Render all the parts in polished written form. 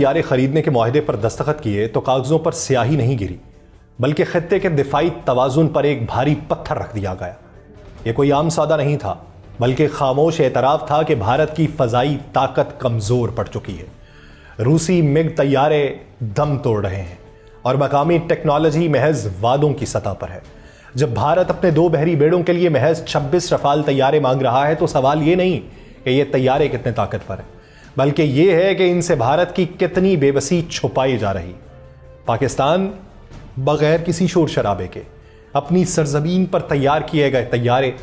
तैयारे खरीदने के मुआहदे पर दस्तखत किए तो कागजों पर स्याही नहीं गिरी, बल्कि खित्ते के दिफाई तवाजुन पर एक भारी पत्थर रख दिया गया। यह कोई आम सौदा नहीं था, बल्कि खामोश एतराफ था कि भारत की फजाई ताकत कमजोर पड़ चुकी है। रूसी मिग तैयारे दम तोड़ रहे हैं और मकामी टेक्नोलॉजी महज वादों की सतह पर है। जब भारत अपने 2 बहरी बेड़ों के लिए महज 26 रफाल तैयारे मांग रहा है तो सवाल ये नहीं कि ये तैयारे कितने ताकतवर हैं, बल्कि ये है कि इनसे भारत की कितनी बेबसी छुपाई जा रही। पाकिस्तान बगैर किसी शोर शराबे के अपनी सरजमीन पर तैयार किए गए तैयारे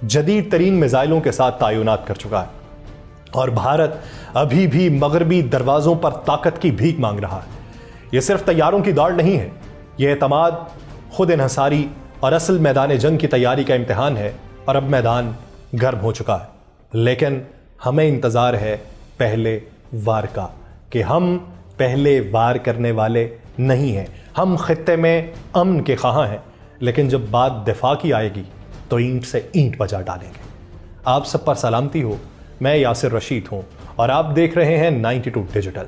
जदीद तरीन मिसाइलों के साथ तैनात कर चुका है और भारत अभी भी मगरबी दरवाजों पर ताकत की भीख मांग रहा है। यह सिर्फ तैयारों की दौड़ नहीं है, यह एतमाद, खुद इन्हसारी और असल मैदान जंग की तैयारी का इम्तिहान है और अब मैदान गर्म हो चुका है। लेकिन हमें इंतजार है पहले वार का, कि हम पहले वार करने वाले नहीं हैं। हम खित्ते में अमन के ख़्वाह हैं, लेकिन जब बात दिफा की आएगी तो ईंट से ईंट बजा डालेंगे। आप सब पर सलामती हो। मैं यासिर रशीद हूं और आप देख रहे हैं 92 डिजिटल।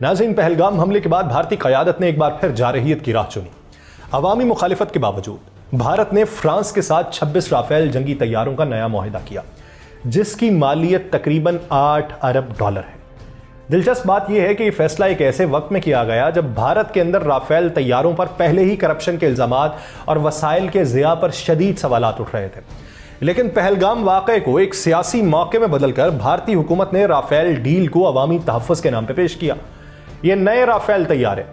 नाज़रीन, पहलगाम हमले के बाद भारतीय क़यादत ने एक बार फिर जारहियत की राह चुनी। अवामी मुखालिफत के बावजूद भारत ने फ्रांस के साथ 26 राफेल जंगी तैयारों का नया मुआहिदा किया, जिसकी मालियत तकरीबन $8 अरब है। दिलचस्प बात यह है कि यह फैसला एक ऐसे वक्त में किया गया जब भारत के अंदर राफेल तैयारों पर पहले ही करप्शन के इल्जामात और वसाइल के ज़िया पर शदीद सवालात उठ रहे थे। लेकिन पहलगाम वाक़े को एक सियासी मौके में बदलकर भारतीय हुकूमत ने राफेल डील को अवामी तहफ़्फ़ुज़ के नाम पर पेश किया। ये नए राफेल तैयारे,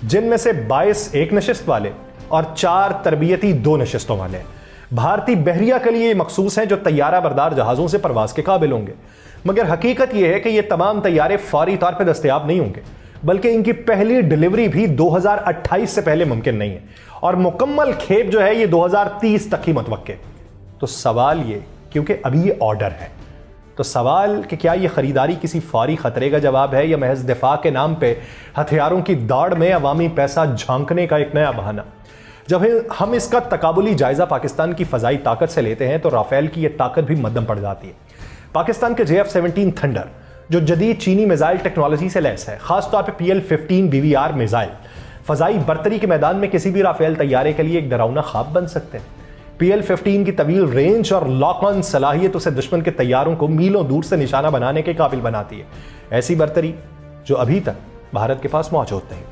जिनमें से 22 एक नशिस्त वाले और 4 तरबियती 2 नशिस्तों वाले हैं, भारतीय बहरिया के लिए मखसूस हैं, जो तैयारा बरदार जहाज़ों से परवास के काबिल होंगे। मगर हकीकत यह है कि ये तमाम तैयारे फौरी तौर पर दस्तयाब नहीं होंगे, बल्कि इनकी पहली डिलीवरी भी 2028 से पहले मुमकिन नहीं है और मुकम्मल खेप जो है ये 2030 तक ही मुतवक्के। तो सवाल ये, क्योंकि अभी ये ऑर्डर है, तो सवाल कि क्या ये खरीदारी किसी फौरी खतरे का जवाब है या महज दिफा के नाम पे हथियारों की दौड़ में अवामी पैसा झांकने का एक नया बहाना। जब हम इसका तकाबुली जायजा पाकिस्तान की फजाई ताकत से लेते हैं तो राफेल की यह ताकत भी मद्दम पड़ जाती है। पाकिस्तान के JF-17 थंडर, जो जदीद चीनी मिसाइल टेक्नोलॉजी से लैस है, खासतौर पर PL-15 BVR मिसाइल, फजाई बर्तरी के मैदान में किसी भी राफेल तैयारे के लिए एक डरावना ख्वाब बन सकते हैं। PL-15 की तवील रेंज और लॉक ऑन सलाहियत उसे दुश्मन के तैयारों को मीलों दूर से निशाना बनाने के काबिल बनाती है, ऐसी बर्तरी जो अभी तक भारत के पास मौजूद नहीं।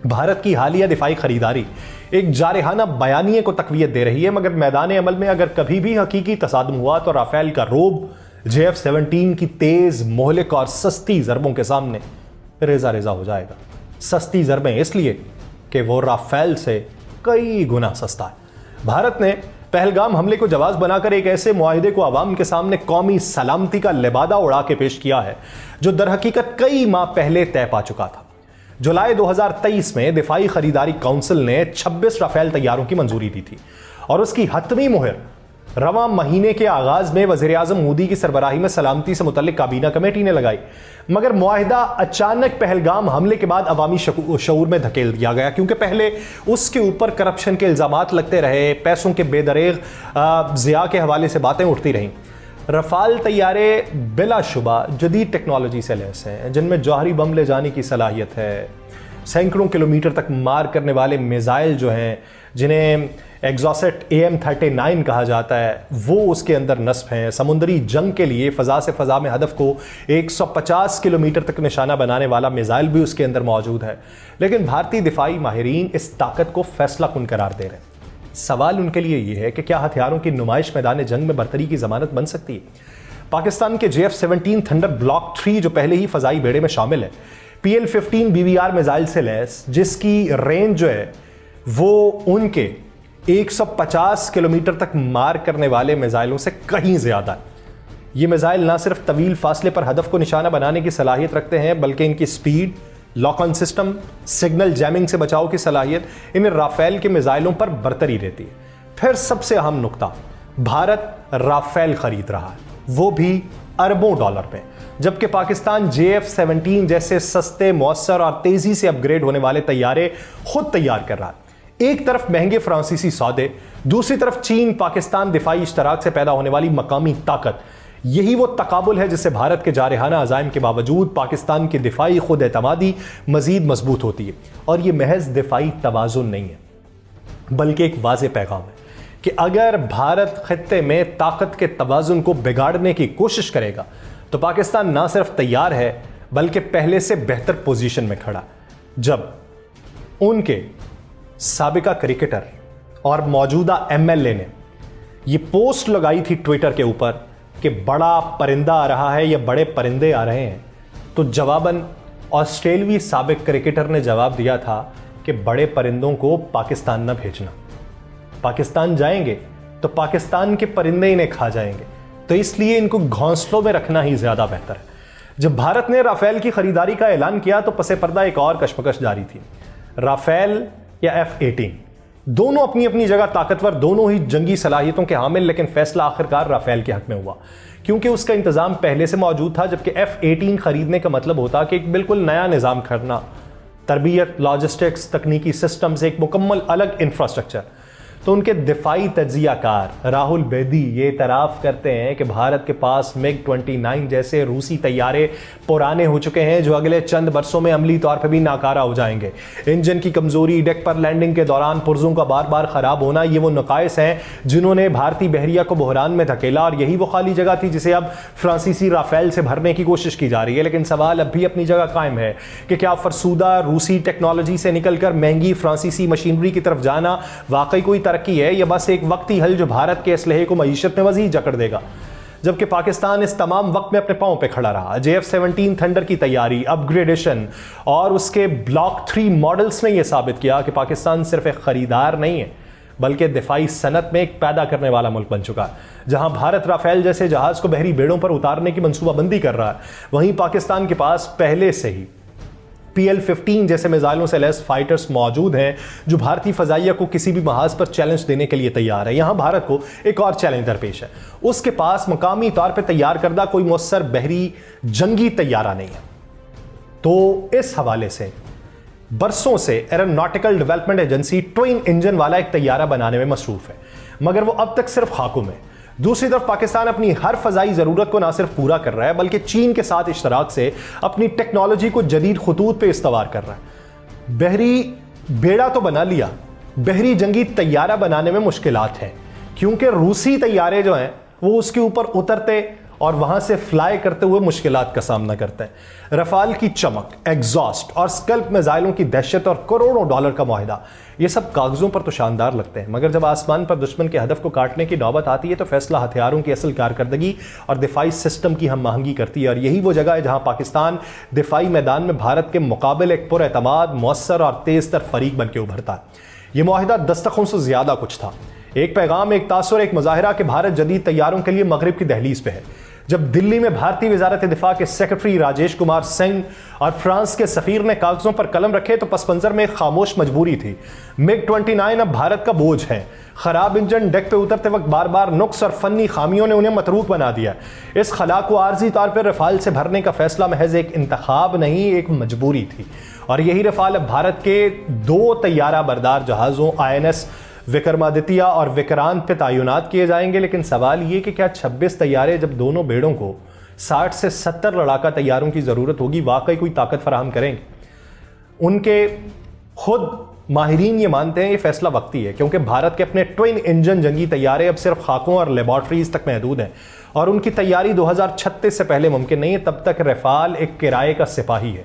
भारत की हालिया दिफाई खरीदारी एक जारहाना बयानिए को तकवीयत दे रही है, मगर मैदान अमल में अगर कभी भी हकीकी तसादुम हुआ तो राफेल का रोब JF-17 की तेज, मोहलिक और सस्ती ज़रबों के सामने रेजा रेजा हो जाएगा। सस्ती ज़रबें इसलिए कि वो राफेल से कई गुना सस्ता है। भारत ने पहलगाम हमले को जवाब बनाकर एक ऐसे मुआहिदे को आवाम के सामने कौमी सलामती का लिबादा उड़ा के पेश किया है, जो दरहकीकत कई माह पहले तय पा चुका था। जुलाई 2023 में दिफाई खरीदारी काउंसिल ने 26 राफेल तैयारों की मंजूरी दी थी और उसकी हतमी मुहर रवां महीने के आगाज में वज़ीर आज़म मोदी की सरबराही में सलामती से मुतल्लिक काबीना कमेटी ने लगाई। मगर मुआहिदा अचानक पहलगाम हमले के बाद अवामी शऊर में धकेल दिया गया, क्योंकि पहले उसके ऊपर करप्शन के इल्जामात लगते रहे, पैसों के बेदरेग ज़िया के हवाले से बातें उठती रहीं। रफाल तैयारे बिलाशुबा जदीद टेक्नोलॉजी से लैस हैं, जिनमें जौहरी बम ले जाने की सलाहियत है, सैकड़ों किलोमीटर तक मार करने वाले मिसाइल जो हैं, जिन्हें एग्जॉसेट AM-39 कहा जाता है, वो उसके अंदर नस्ब हैं। समुद्री जंग के लिए फ़ज़ा से फ़ज़ा में हदफ को 150 किलोमीटर तक निशाना बनाने वाला मिसाइल भी उसके अंदर मौजूद है। लेकिन भारतीय दिफाई माहिरीन इस ताकत को फैसला कुन करार दे रहे हैं। सवाल उनके लिए यह है कि क्या हथियारों की नुमाइश मैदान जंग में बर्तरी की जमानत बन सकती है। पाकिस्तान के JF-17 थंडर ब्लॉक 3, जो पहले ही फजाई बेड़े में शामिल है, PL-15 BVR मिसाइल से लैस, जिसकी रेंज जो है वो उनके 150 किलोमीटर तक मार करने वाले मिसाइलों से कहीं ज्यादा है। ये मिसाइल ना सिर्फ तवील फासले पर हदफ को निशाना बनाने की सलाहियत रखते हैं, बल्कि इनकी speed, lock on system, signal jamming से बचाव की सलाहियत इन्हें राफेल के मिसाइलों पर बरतरी देती है। फिर सबसे अहम नुकता, भारत राफेल खरीद रहा है, वो भी अरबों डॉलर में, जबकि पाकिस्तान JF-17 जैसे सस्ते, मौसर और तेजी से अपग्रेड होने वाले तैयारे खुद तैयार कर रहा है। एक तरफ महंगे फ्रांसीसी सौदे, दूसरी तरफ चीन पाकिस्तान दिफाई इश्तराक से पैदा होने वाली मकामी ताकत, यही वो तकाबुल है जिससे भारत के जारहाना अज़ाइम के बावजूद पाकिस्तान की दिफाई खुद एतमादी मज़ीद मजबूत होती है। और ये महज दिफाई तवाज़ुन नहीं है, बल्कि एक वाज़ेह पैगाम है कि अगर भारत खित्ते में ताकत के तवाज़ुन को बिगाड़ने की कोशिश करेगा तो पाकिस्तान ना सिर्फ तैयार है बल्कि पहले से बेहतर पोजीशन में खड़ा। जब उनके साबिका क्रिकेटर और मौजूदा एमएलए ने ये पोस्ट लगाई थी ट्विटर के ऊपर कि बड़ा परिंदा आ रहा है या बड़े परिंदे आ रहे हैं, तो जवाबन ऑस्ट्रेलवी साबिक क्रिकेटर ने जवाब दिया था कि बड़े परिंदों को पाकिस्तान न भेजना, पाकिस्तान जाएंगे तो पाकिस्तान के परिंदे इन्हें खा जाएंगे, तो इसलिए इनको घोंसलों में रखना ही ज्यादा बेहतर है। जब भारत ने राफेल की खरीदारी का ऐलान किया तो पसे पर्दा एक और कशमकश जारी थी। राफेल या F-18 दोनों अपनी अपनी जगह ताकतवर, दोनों ही जंगी सलाहियतों के हामिल, लेकिन फैसला आखिरकार राफेल के हक में हुआ क्योंकि उसका इंतजाम पहले से मौजूद था, जबकि F-18 खरीदने का मतलब होता कि एक बिल्कुल नया निज़ाम खरीदना, तरबियत, लॉजिस्टिक्स, तकनीकी सिस्टम से एक मुकम्मल अलग इंफ्रास्ट्रक्चर। तो उनके दिफाई तज्जियाकार राहुल बेदी ये इतराफ़ करते हैं कि भारत के पास MiG-29 जैसे रूसी तैयारे पुराने हो चुके हैं जो अगले चंद बरसों में अमली तौर पर भी नाकारा हो जाएंगे। इंजन की कमज़ोरी, डेक पर लैंडिंग के दौरान पुर्जों का बार बार ख़राब होना, ये वो नकाइस हैं जिन्होंने भारतीय बहरिया को बहरान में धकेला, और यही वो खाली जगह थी जिसे अब फ्रांसीसी राफेल से भरने की कोशिश की जा रही है। लेकिन सवाल अब भी अपनी जगह कायम है कि क्या फरसूदा रूसी टेक्नोलॉजी से निकलकर महंगी फ्रांसीसी मशीनरी की तरफ जाना वाकई कोई तरक्की है या बस एक वक्ती हल जो भारत के असलहे को मईशत में मजीद जकड़ देगा। जबकि पाकिस्तान इस तमाम वक्त में अपने पांव पे खड़ा रहा। JF-17 थंडर की तैयारी, अपग्रेडेशन और उसके ब्लॉक 3 मॉडल्स ने यह साबित किया कि पाकिस्तान सिर्फ एक खरीदार नहीं है बल्कि दिफाई सनत में एक पैदा करने वाला मुल्क बन चुका है। जहां भारत राफेल जैसे जहाज को बहरी बेड़ों पर उतारने की मंसूबाबंदी कर रहा है, वहीं पाकिस्तान के पास पहले से ही PL-15 जैसे मिसाइलों से लैस फाइटर्स मौजूद हैं जो भारतीय फजाइया को किसी भी महाज पर चैलेंज देने के लिए तैयार है। यहां भारत को एक और चैलेंज दरपेश है, उसके पास मकामी तौर पर तैयार करदा कोई मुअस्सर बहरी जंगी तैयारा नहीं है। तो इस हवाले से बरसों से aeronautical development agency twin engine वाला एक तैयारा बनाने में मसरूफ है, मगर वो अब तक सिर्फ खाकों में। दूसरी तरफ पाकिस्तान अपनी हर फजाई ज़रूरत को ना सिर्फ पूरा कर रहा है बल्कि चीन के साथ इश्तराक से अपनी टेक्नोलॉजी को जदीद खतूत पे इस्तवार कर रहा है। बहरी बेड़ा तो बना लिया, बहरी जंगी तैयारा बनाने में मुश्किलात हैं क्योंकि रूसी तैयारे जो हैं वो उसके ऊपर उतरते और वहां से फ्लाई करते हुए मुश्किलात का सामना करते हैं। रफाल की चमक, एग्जॉस्ट और स्कल्प मिसाइलों की दहशत और करोड़ों डॉलर का मुआहिदा, ये सब कागजों पर तो शानदार लगते हैं, मगर जब आसमान पर दुश्मन के हदफ को काटने की नौबत आती है तो फैसला हथियारों की असल कारकर्दगी और दिफाई सिस्टम की हम महंगी करती है। और यही वो जगह है जहां पाकिस्तान दिफाई मैदान में भारत के मुकाबले एक पुरएतमाद, मुअस्सर और तेज तर फरीक बन के उभरता है। यह मुआहिदा दस्तकों से ज्यादा कुछ था, एक पैगाम, एक तासुर, एक मुजाहिरा कि भारत जदीद तैयारों के लिए मगरिब की दहलीज पे है। जब दिल्ली में भारतीय वजारत दिफा के सेक्रेटरी राजेश कुमार सिंह और फ्रांस के सफीर ने कागजों पर कलम रखे तो पसमंजर में एक खामोश मजबूरी थी। MiG-29 अब भारत का बोझ है। खराब इंजन, डेक पे उतरते वक्त बार बार नुक्स और फन्नी खामियों ने उन्हें मतरूक बना दिया। इस खला को आर्जी तौर पर रफाल से भरने का फैसला महज एक इंतखाब नहीं, एक मजबूरी थी। और यही रफाल अब भारत के 2 तैयारा बरदार जहाज़ों INS विक्रमादित्य और विक्रांत पे तैनात किए जाएंगे। लेकिन सवाल ये कि क्या 26 तैयारे, जब दोनों बेड़ों को 60 से 70 लड़ाका तैयारों की ज़रूरत होगी, वाकई कोई ताकत फराहम करेंगे? उनके खुद माहिरीन ये मानते हैं ये फैसला वक्ती है क्योंकि भारत के अपने ट्विन इंजन जंगी तैयारे अब सिर्फ खाकों और लेबॉर्ट्रीज तक महदूद हैं और उनकी तैयारी 2036 से पहले मुमकिन नहीं है। तब तक रफाल एक किराए का सिपाही है।